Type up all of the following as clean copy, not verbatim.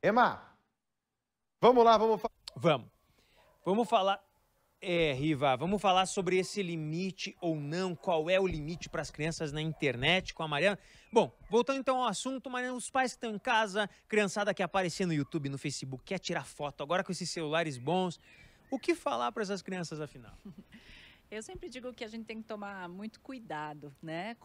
Ema, vamos lá, vamos falar. Vamos falar, Riva, vamos falar sobre esse limite ou não, qual é o limite para as crianças na internet com a Mariana. Bom, voltando então ao assunto, Mariana, os pais que estão em casa, criançada que aparecer no YouTube, no Facebook, quer tirar foto, agora com esses celulares bons, o que falar para essas crianças afinal? Eu sempre digo que a gente tem que tomar muito cuidado, né,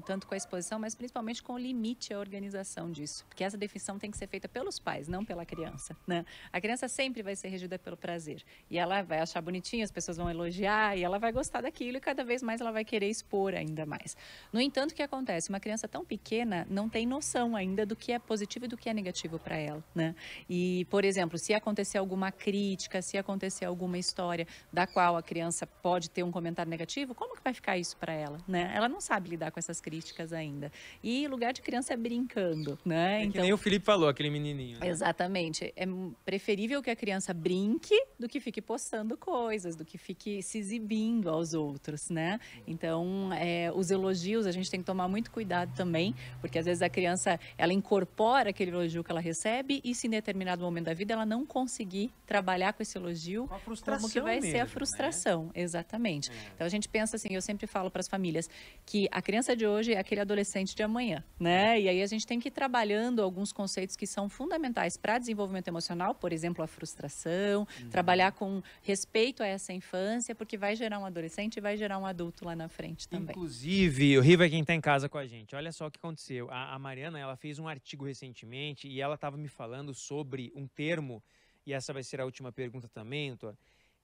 tanto com a exposição, mas principalmente com o limite e a organização disso, porque essa definição tem que ser feita pelos pais, não pela criança, né? A criança sempre vai ser regida pelo prazer e ela vai achar bonitinho, as pessoas vão elogiar e ela vai gostar daquilo e cada vez mais ela vai querer expor ainda mais. No entanto, o que acontece? Uma criança tão pequena não tem noção ainda do que é positivo e do que é negativo para ela, né? E, por exemplo, se acontecer alguma crítica, se acontecer alguma história da qual a criança pode ter um comentário negativo, como que vai ficar isso para ela, né? Ela não sabe lidar com essas críticas ainda. E lugar de criança é brincando, né? Então, que nem o Felipe falou, aquele menininho, né? Exatamente. É preferível que a criança brinque do que fique postando coisas, do que fique se exibindo aos outros, né? Então, os elogios a gente tem que tomar muito cuidado também, porque às vezes a criança, ela incorpora aquele elogio que ela recebe e se em determinado momento da vida ela não conseguir trabalhar com esse elogio, como que vai ser a frustração, né? Exatamente. Então a gente pensa assim, eu sempre falo para as famílias que a criança de hoje é aquele adolescente de amanhã, né? E aí a gente tem que ir trabalhando alguns conceitos que são fundamentais para desenvolvimento emocional, por exemplo, a frustração, trabalhar com respeito a essa infância, porque vai gerar um adolescente e vai gerar um adulto lá na frente também. Inclusive, o Riva é quem está em casa com a gente. Olha só o que aconteceu. A Mariana, ela fez um artigo recentemente e ela estava me falando sobre um termo, e essa vai ser a última pergunta também, doutor,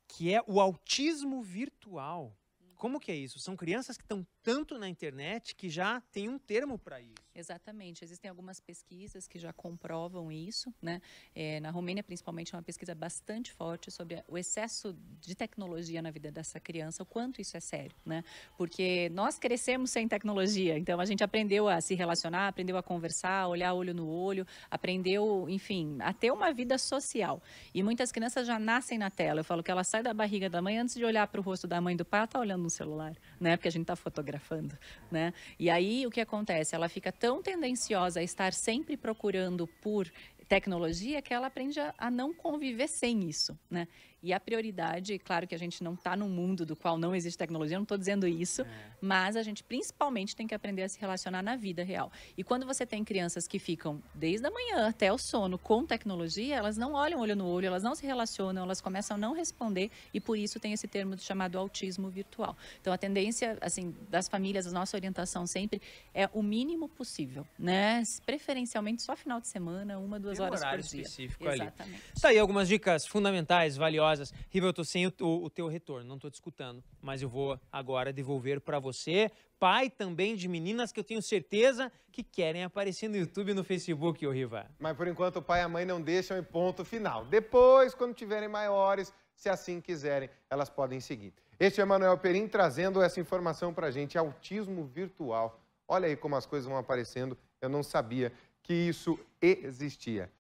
que é o autismo virtual. Como que é isso? São crianças que estão tanto na internet que já tem um termo para isso. Exatamente. Existem algumas pesquisas que já comprovam isso, né? Na Romênia, principalmente, é uma pesquisa bastante forte sobre o excesso de tecnologia na vida dessa criança, o quanto isso é sério, né? Porque nós crescemos sem tecnologia, então a gente aprendeu a se relacionar, aprendeu a conversar, a olhar olho no olho, aprendeu, enfim, a ter uma vida social. E muitas crianças já nascem na tela. Eu falo que ela sai da barriga da mãe, antes de olhar para o rosto da mãe e do pai, ela está olhando no celular, né? Porque a gente está fotografando, né? E aí o que acontece? Ela fica tão tendenciosa a estar sempre procurando por tecnologia que ela aprende a não conviver sem isso, né? E a prioridade, claro que a gente não está num mundo do qual não existe tecnologia, não estou dizendo isso, mas a gente principalmente tem que aprender a se relacionar na vida real. E quando você tem crianças que ficam desde a manhã até o sono com tecnologia, elas não olham olho no olho, elas não se relacionam, elas começam a não responder e por isso tem esse termo chamado autismo virtual. Então a tendência, assim, das famílias, a nossa orientação sempre é o mínimo possível, né? Preferencialmente só final de semana, 1, 2 horas por dia. Específico Exatamente. Ali. Tá aí algumas dicas fundamentais, valiosas. Riva, eu tô sem o teu retorno, não tô te escutando, mas eu vou agora devolver para você, pai também de meninas que eu tenho certeza que querem aparecer no YouTube e no Facebook, ô Riva. Mas por enquanto o pai e a mãe não deixam em ponto final. Depois, quando tiverem maiores, se assim quiserem, elas podem seguir. Este é Emanuel Perim trazendo essa informação pra gente, autismo virtual. Olha aí como as coisas vão aparecendo, eu não sabia que isso existia.